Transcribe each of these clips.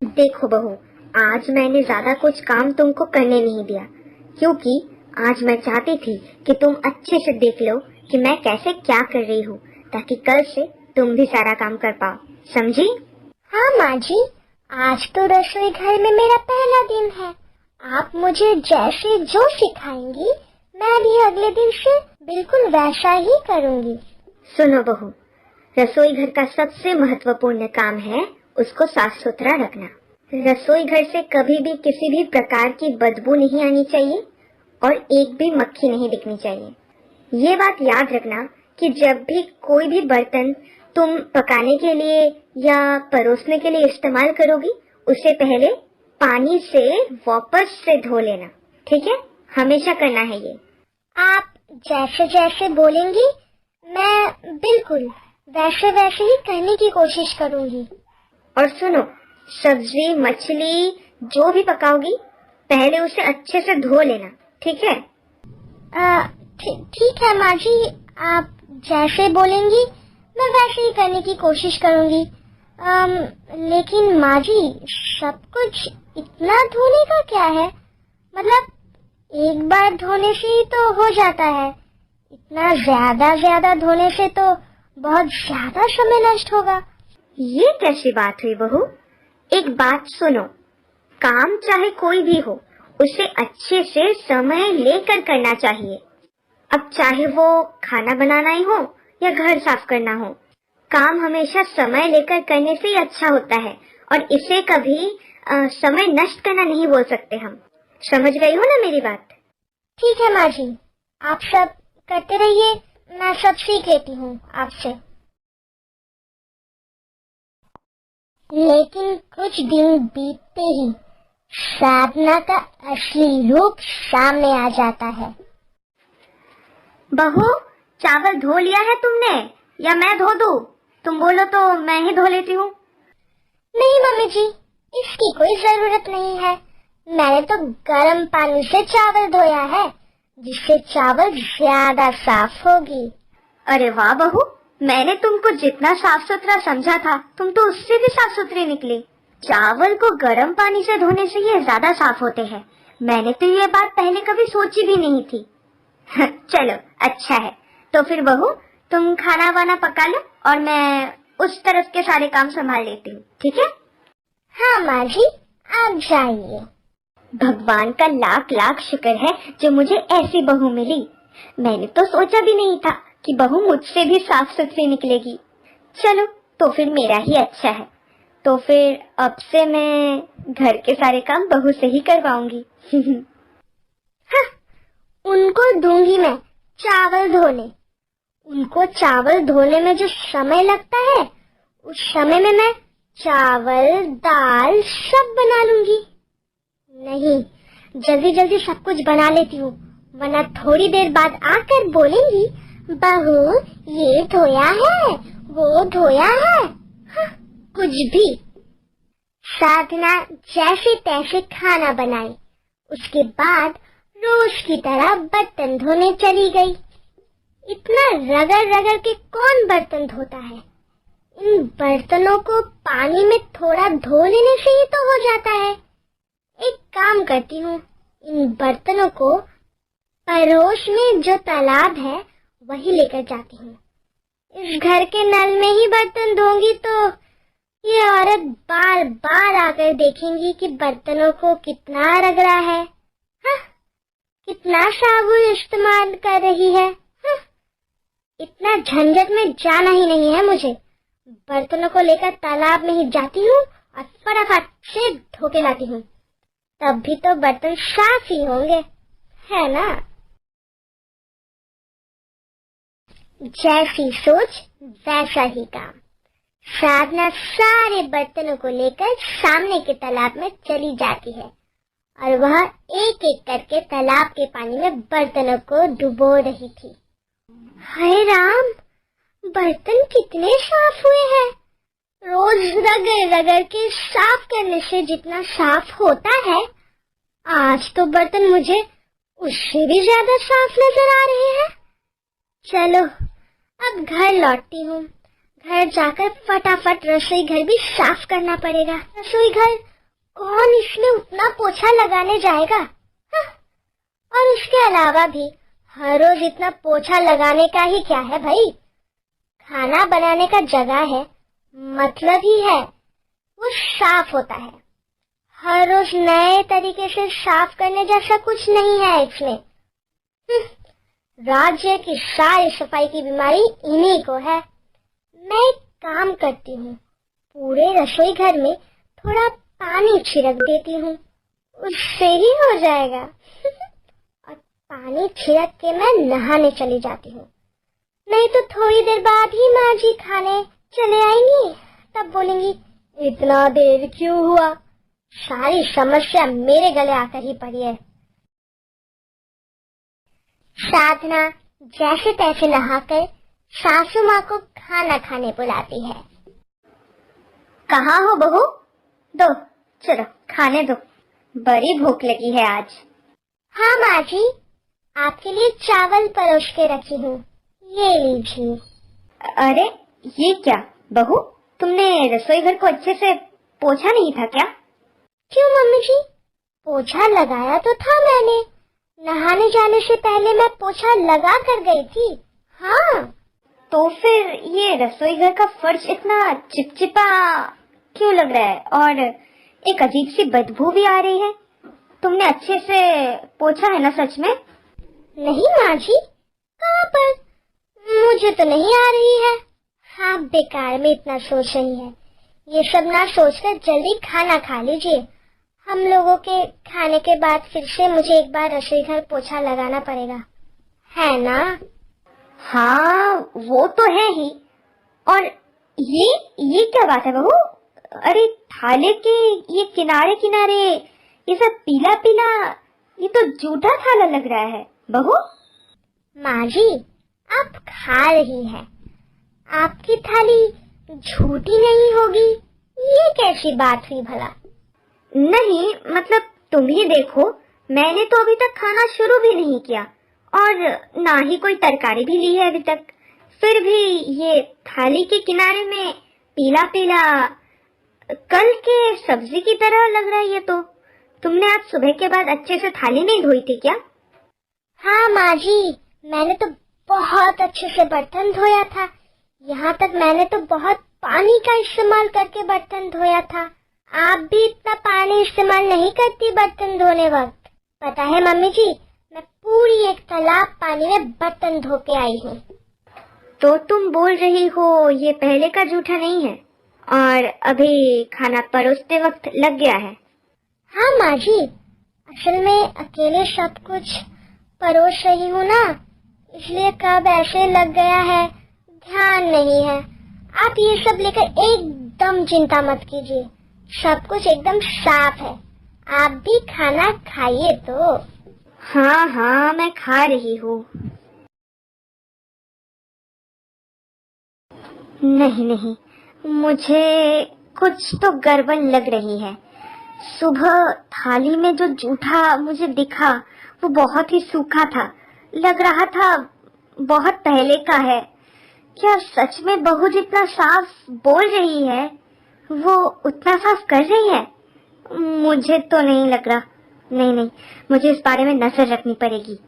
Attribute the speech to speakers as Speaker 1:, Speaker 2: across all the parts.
Speaker 1: देखो बहू, आज मैंने ज्यादा कुछ काम तुमको करने नहीं दिया, क्योंकि आज मैं चाहती थी कि तुम अच्छे से देख लो कि मैं कैसे क्या कर रही हूँ, ताकि कल से तुम भी सारा काम कर पाओ, समझी?
Speaker 2: हाँ माँ जी, आज तो रसोई घर में मेरा पहला दिन है। आप मुझे जैसे जो सिखाएंगी मैं भी अगले दिन से बिल्कुल वैसा ही करूँगी।
Speaker 1: सुनो बहू, रसोई घर का सबसे महत्वपूर्ण काम है उसको साफ सुथरा रखना। रसोई घर से कभी भी किसी भी प्रकार की बदबू नहीं आनी चाहिए और एक भी मक्खी नहीं दिखनी चाहिए। ये बात याद रखना कि जब भी कोई भी बर्तन तुम पकाने के लिए या परोसने के लिए इस्तेमाल करोगी, उसे पहले पानी से वापस से धो लेना, ठीक है? हमेशा करना है ये।
Speaker 2: आप जैसे जैसे बोलेंगी मैं बिल्कुल वैसे वैसे ही करने की कोशिश करूँगी।
Speaker 1: और सुनो, सब्जी मछली जो भी पकाओगी पहले उसे अच्छे से धो लेना, ठीक है?
Speaker 2: ठीक है माँ जी, आप जैसे बोलेंगी मैं वैसे ही करने की कोशिश करूँगी। लेकिन माँ जी, सब कुछ इतना धोने का क्या है? मतलब एक बार धोने से ही तो हो जाता है, इतना ज्यादा धोने से तो बहुत ज्यादा समय नष्ट होगा।
Speaker 1: ये कैसी बात हुई बहू? एक बात सुनो, काम चाहे कोई भी हो उसे अच्छे से समय लेकर करना चाहिए। अब चाहे वो खाना बनाना ही हो या घर साफ करना हो, काम हमेशा समय लेकर करने से ही अच्छा होता है और इसे कभी समय नष्ट करना नहीं बोल सकते हम। समझ गई हो ना मेरी बात?
Speaker 2: ठीक है माँ जी, आप सब करते रहिए, मैं सब सीख लेती हूँ आपसे। लेकिन कुछ दिन बीतते ही साधना का असली रूप सामने आ जाता है।
Speaker 1: बहू, चावल धो लिया है तुमने या मैं धो दूं? तुम बोलो तो मैं ही धो लेती हूँ।
Speaker 2: नहीं मम्मी जी, इसकी कोई जरूरत नहीं है। मैंने तो गर्म पानी से चावल धोया है, जिससे चावल ज्यादा साफ होगी।
Speaker 1: अरे वाह बहू, मैंने तुमको जितना साफ सुथरा समझा था तुम तो उससे भी साफ सुथरी निकली। चावल को गर्म पानी से धोने से ये ज्यादा साफ होते हैं। मैंने तो ये बात पहले कभी सोची भी नहीं थी। चलो अच्छा है, तो फिर बहू तुम खाना वाना पका लो और मैं उस तरफ के सारे काम संभाल लेती हूँ, ठीक है?
Speaker 2: हाँ माँ जी, आप जाइए।
Speaker 1: भगवान का लाख लाख शुक्र है जो मुझे ऐसी बहू मिली। मैंने तो सोचा भी नहीं था कि बहू मुझसे भी साफ सुथरी निकलेगी। चलो तो फिर मेरा ही अच्छा है, तो फिर अब से मैं घर के सारे काम बहू से ही करवाऊंगी।
Speaker 2: हाँ, उनको दूंगी मैं चावल धोने। उनको चावल धोने में जो समय लगता है, उस समय में मैं चावल दाल सब बना लूंगी। नहीं, जल्दी जल्दी सब कुछ बना लेती हूँ, वरना थोड़ी देर बाद आकर बोलेंगी बहू ये धोया है वो धोया है। हाँ, कुछ भी। साधना जैसे तैसे खाना बनाई, उसके बाद रोज की तरह बर्तन धोने चली गई। इतना रगड़ रगड़ के कौन बर्तन धोता है? इन बर्तनों को पानी में थोड़ा धो लेने से ही तो हो जाता है। एक काम करती हूँ, इन बर्तनों को पड़ोस में जो तालाब है वही लेकर जाती हूँ। इस घर के नल में ही बर्तन धोंगी तो ये औरत बार बार आकर देखेंगी कि बर्तनों को कितना रगड़ा है। हाँ, कितना साबुन इस्तेमाल कर रही है। हाँ, इतना झंझट में जाना ही नहीं है मुझे। बर्तनों को लेकर तालाब में ही जाती हूँ और फटाफट से धो के लाती हूँ, तब भी तो बर्तन साफ ही होंगे, है ना? जैसी सोच वैसा ही काम। साधना सारे बर्तनों को लेकर सामने के तालाब में चली जाती है और वह एक एक करके तालाब के पानी में बर्तनों को डुबो रही थी। हाय राम, बर्तन कितने साफ हुए हैं। रोज रगड़ रगड़ के साफ करने से जितना साफ होता है, आज तो बर्तन मुझे उससे भी ज्यादा साफ नजर आ रहे हैं। चलो अब घर लौटती हूँ। घर जाकर फटाफट रसोई घर भी साफ करना पड़ेगा। रसोई घर कौन इसमें उतना पोछा लगाने जाएगा? हाँ, और उसके अलावा भी हर रोज इतना पोछा लगाने का ही क्या है भाई? खाना बनाने का जगह है, मतलब ही है वो साफ होता है। हर रोज नए तरीके से साफ करने जैसा कुछ नहीं है इसमें। राज्य की सारी सफाई की बीमारी इन्हीं को है। मैं एक काम करती हूँ, पूरे रसोई घर में थोड़ा पानी छिड़क देती हूँ, उससे ही हो जाएगा। और पानी छिड़क के मैं नहाने चली जाती हूँ। नहीं तो थोड़ी देर बाद ही माँ जी खाने चले आएंगी, तब बोलेंगी इतना देर क्यों हुआ? सारी समस्या मेरे गले आकर ही पड़ी है। साधना जैसे तैसे नहाकर सासू माँ को खाना खाने बुलाती है।
Speaker 1: कहाँ हो बहू? दो, चलो खाने दो, बड़ी भूख लगी है आज।
Speaker 2: हाँ माँ जी, आपके लिए चावल परोस के रखी हूँ, ये लीजिए।
Speaker 1: अरे ये क्या बहू, तुमने रसोई घर को अच्छे से पोछा नहीं था क्या?
Speaker 2: क्यों मम्मी जी, पोछा लगाया तो था मैंने। नहाने जाने से पहले मैं पोछा लगा कर गई थी। हाँ।
Speaker 1: तो फिर ये रसोई घर का फर्श इतना चिपचिपा क्यों लग रहा है और एक अजीब सी बदबू भी आ रही है? तुमने अच्छे से पोछा है ना सच में?
Speaker 2: नहीं माँ जी, कहाँ पर? मुझे तो नहीं आ रही है। हाँ, बेकार में इतना सोच रही है। ये सब ना सोचकर जल्दी खाना खा लीजिए। हम लोगों के खाने के बाद फिर से मुझे एक बार रसोई घर पोछा लगाना पड़ेगा, है ना?
Speaker 1: हाँ वो तो है ही। और ये क्या बात है बहू? अरे थाले के ये किनारे किनारे ये सब पीला पीला, ये तो जूठा थाला लग रहा है बहू।
Speaker 2: माँ जी, आप खा रही हैं, आपकी थाली झूठी नहीं होगी, ये कैसी बात हुई भला?
Speaker 1: नहीं मतलब तुम ही देखो, मैंने तो अभी तक खाना शुरू भी नहीं किया और ना ही कोई तरकारी भी ली है अभी तक, फिर भी ये थाली के किनारे में पीला पीला कल के सब्जी की तरह लग रहा है। ये तो तुमने आज सुबह के बाद अच्छे से थाली नहीं धोई थी क्या?
Speaker 2: हाँ माँ जी, मैंने तो बहुत अच्छे से बर्तन धोया था। यहाँ तक मैंने तो बहुत पानी का इस्तेमाल करके बर्तन धोया था। आप भी इतना पानी इस्तेमाल नहीं करती बर्तन धोने वक्त, पता है मम्मी जी? मैं पूरी एक तालाब पानी में बर्तन धो के आई हूँ।
Speaker 1: तो तुम बोल रही हो ये पहले का जूठा नहीं है और अभी खाना परोसते वक्त लग गया है?
Speaker 2: हाँ माँ जी, असल में अकेले सब कुछ परोस रही हूँ ना, इसलिए कब ऐसे लग गया है ध्यान नहीं है। आप ये सब लेकर एकदम चिंता मत कीजिए, सब कुछ एकदम साफ है। आप भी खाना खाइए तो।
Speaker 1: हाँ हाँ मैं खा रही हूँ। नहीं नहीं, मुझे कुछ तो गड़बड़ लग रही है। सुबह थाली में जो जूठा मुझे दिखा वो बहुत ही सूखा था, लग रहा था बहुत पहले का है। क्या सच में बहू जितना साफ बोल रही है वो उतना साफ कर रही है? मुझे तो नहीं लग रहा। नहीं नहीं, मुझे इस बारे में नजर रखनी पड़ेगी।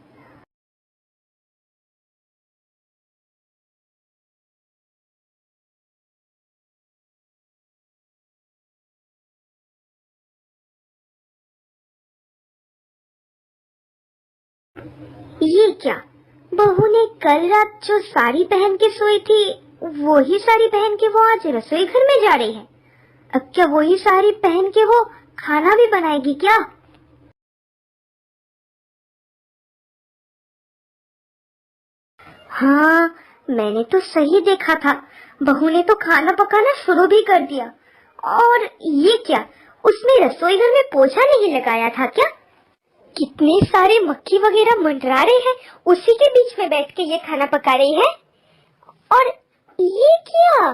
Speaker 1: ये क्या, बहू ने कल रात जो साड़ी पहन के सोई थी वही साड़ी पहन के वो आज रसोई घर में जा रही है? अब क्या वही साड़ी पहन के वो खाना भी बनाएगी क्या? हाँ मैंने तो सही देखा था, बहू ने तो खाना पकाना शुरू भी कर दिया। और ये क्या, उसने रसोई घर में पोछा नहीं लगाया था क्या? कितने सारे मक्खी वगैरह मंडरा रहे हैं, उसी के बीच में बैठ के ये खाना पका रही है। और ये क्या,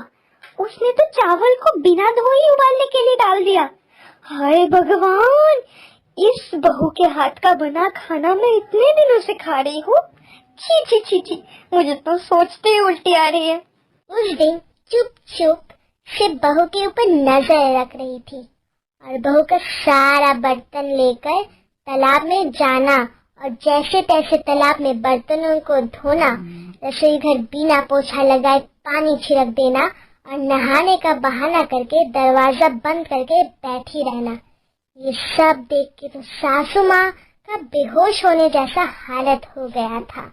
Speaker 1: उसने तो चावल को बिना धोए उबालने के लिए डाल दिया। हाय भगवान, इस बहू के हाथ का बना खाना मैं इतने दिनों से खा रही हूँ। छी छी छी छी, मुझे तो सोचते ही उल्टी आ रही है।
Speaker 2: उस दिन चुप चुप से बहू के ऊपर नजर रख रही थी और बहू का सारा बर्तन लेकर तालाब में जाना और जैसे तैसे तालाब में बर्तनों को धोना, रसोई घर बिना पोछा लगाए पानी छिड़क देना और नहाने का बहाना करके दरवाजा बंद करके बैठी रहना। ये सब देख के तो सासू माँ का बेहोश होने जैसा हालत हो गया था।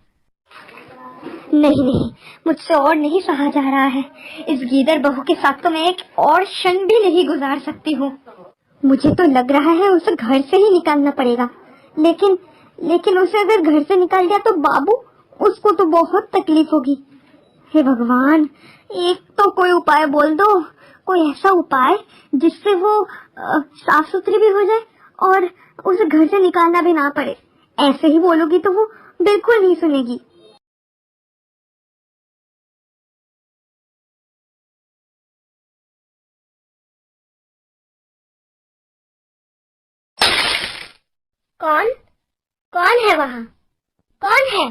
Speaker 1: नहीं नहीं, मुझसे और नहीं सहा जा रहा है। इस गीदड़ बहू के साथ तो मैं एक और क्षण भी नहीं गुजार सकती हूँ। मुझे तो लग रहा है उसे घर से ही निकालना पड़ेगा। लेकिन उसे अगर घर से निकाल दिया तो बाबू, उसको तो बहुत तकलीफ होगी। हे भगवान, एक तो कोई उपाय बोल दो, कोई ऐसा उपाय जिससे वो साफ सुथरी भी हो जाए और उसे घर से निकालना भी ना पड़े। ऐसे ही बोलोगी तो वो बिल्कुल नहीं सुनेगी।
Speaker 2: कौन कौन है वहाँ? कौन है?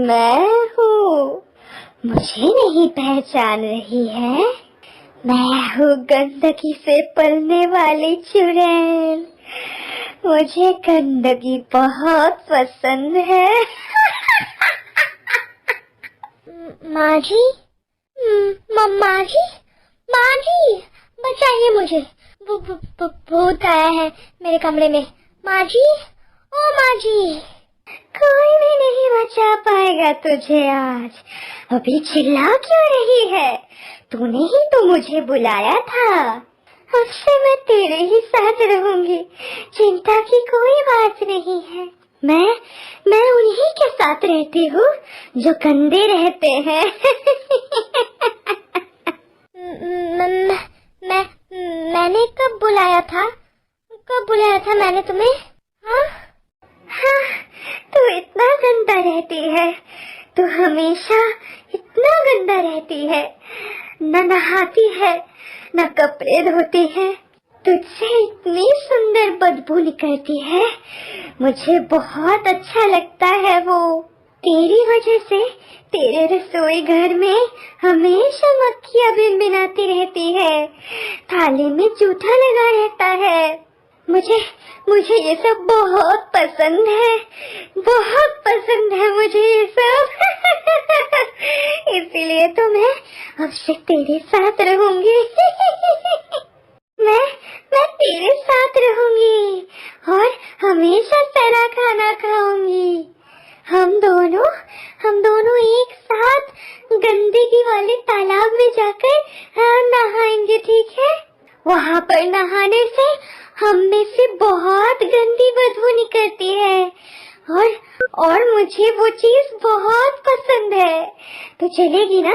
Speaker 1: मैं हूँ। मुझे नहीं पहचान रही है? मैं हूँ गंदगी से पलने वाली चुड़ैल। मुझे गंदगी बहुत पसंद है।
Speaker 2: माँ जी, माँ जी, माँ जी, बचाइए मुझे। भूत आया है मेरे कमरे में। माँ जी, ओ माँ जी।
Speaker 1: कोई भी नहीं बचा पाएगा तुझे आज। अभी चिल्ला क्यों रही है? तूने ही तो मुझे बुलाया था। अब से मैं तेरे ही साथ रहूंगी, चिंता की कोई बात नहीं है। मैं उन्हीं के साथ रहती हूँ जो गंदे रहते हैं।
Speaker 2: मैंने कब बुलाया था मैंने तुम्हें?
Speaker 1: हाँ, तू इतना गंदा रहती है। तू हमेशा इतना गंदा रहती है। न नहाती है, न कपड़े धोती है। तुझसे इतनी सुंदर बदबू निकलती है। मुझे बहुत अच्छा लगता है वो। तेरी वजह से तेरे रसोई घर में हमेशा मक्खियाँ भिनभिनाती रहती है। थाली में जूठा लगा रहता है। मुझे ये सब बहुत पसंद है, बहुत पसंद है मुझे ये सब। इसीलिए तो मैं अब से तेरे साथ रहूंगी। मैं तेरे साथ रहूंगी और हमेशा तेरा खाना खाऊंगी। हम दोनों एक साथ गंदगी वाले तालाब में जाकर नहाएंगे, ठीक है? वहाँ पर नहाने से हम में से बहुत गंदी बदबू निकलती है और मुझे वो चीज बहुत पसंद है। तो चलेगी ना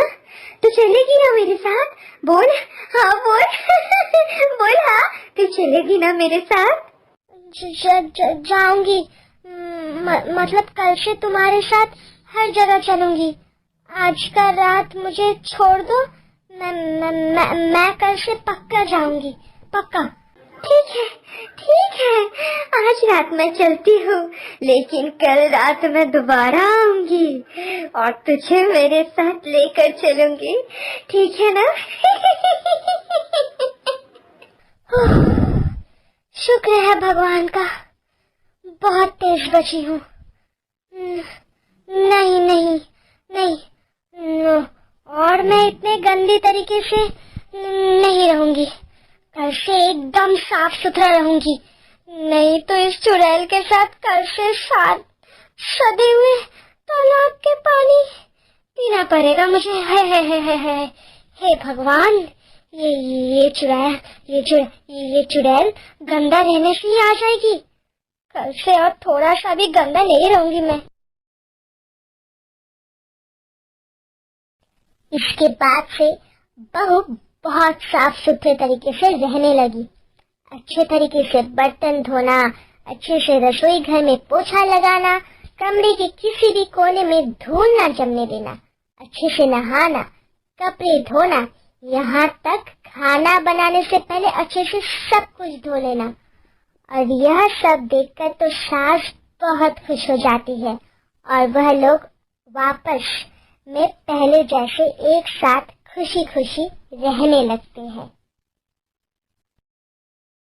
Speaker 1: मेरे साथ? बोल हाँ, बोल। बोल हाँ, तू चलेगी ना मेरे साथ?
Speaker 2: जाऊंगी। मतलब कल से तुम्हारे साथ हर जगह चलूंगी। आज का रात मुझे छोड़ दो। मैं कल से पक्का जाऊंगी, पक्का।
Speaker 1: ठीक है, आज रात मैं चलती हूँ, लेकिन कल रात मैं दोबारा आऊंगी और तुझे मेरे साथ लेकर चलूंगी, ठीक है ना?
Speaker 2: शुक्र है भगवान का, बहुत तेज बची हूँ। नहीं, और मैं इतने गंदी तरीके से नहीं रहूंगी। कल से एकदम साफ सुथरा रहूंगी, नहीं तो इस चुड़ैल के साथ कल से सदे हुए तालाब के पानी पीना पड़ेगा मुझे। हे भगवान, ये चुड़ैल गंदा रहने से ही आ जाएगी। कल से और थोड़ा सा भी गंदा नहीं रहूंगी मैं। इसके बाद से बहू बहुत साफ सुथरे तरीके से रहने लगी। अच्छे तरीके से बर्तन धोना, अच्छे से रसोई घर में पोछा लगाना, कमरे के किसी भी कोने में धूल न जमने देना, अच्छे से नहाना, कपड़े धोना, यहाँ तक खाना बनाने से पहले अच्छे से सब कुछ धो लेना। और यह सब देखकर तो सास बहुत खुश हो जाती है और वह लोग वापस में पहले जैसे एक साथ खुशी खुशी रहने लगते हैं।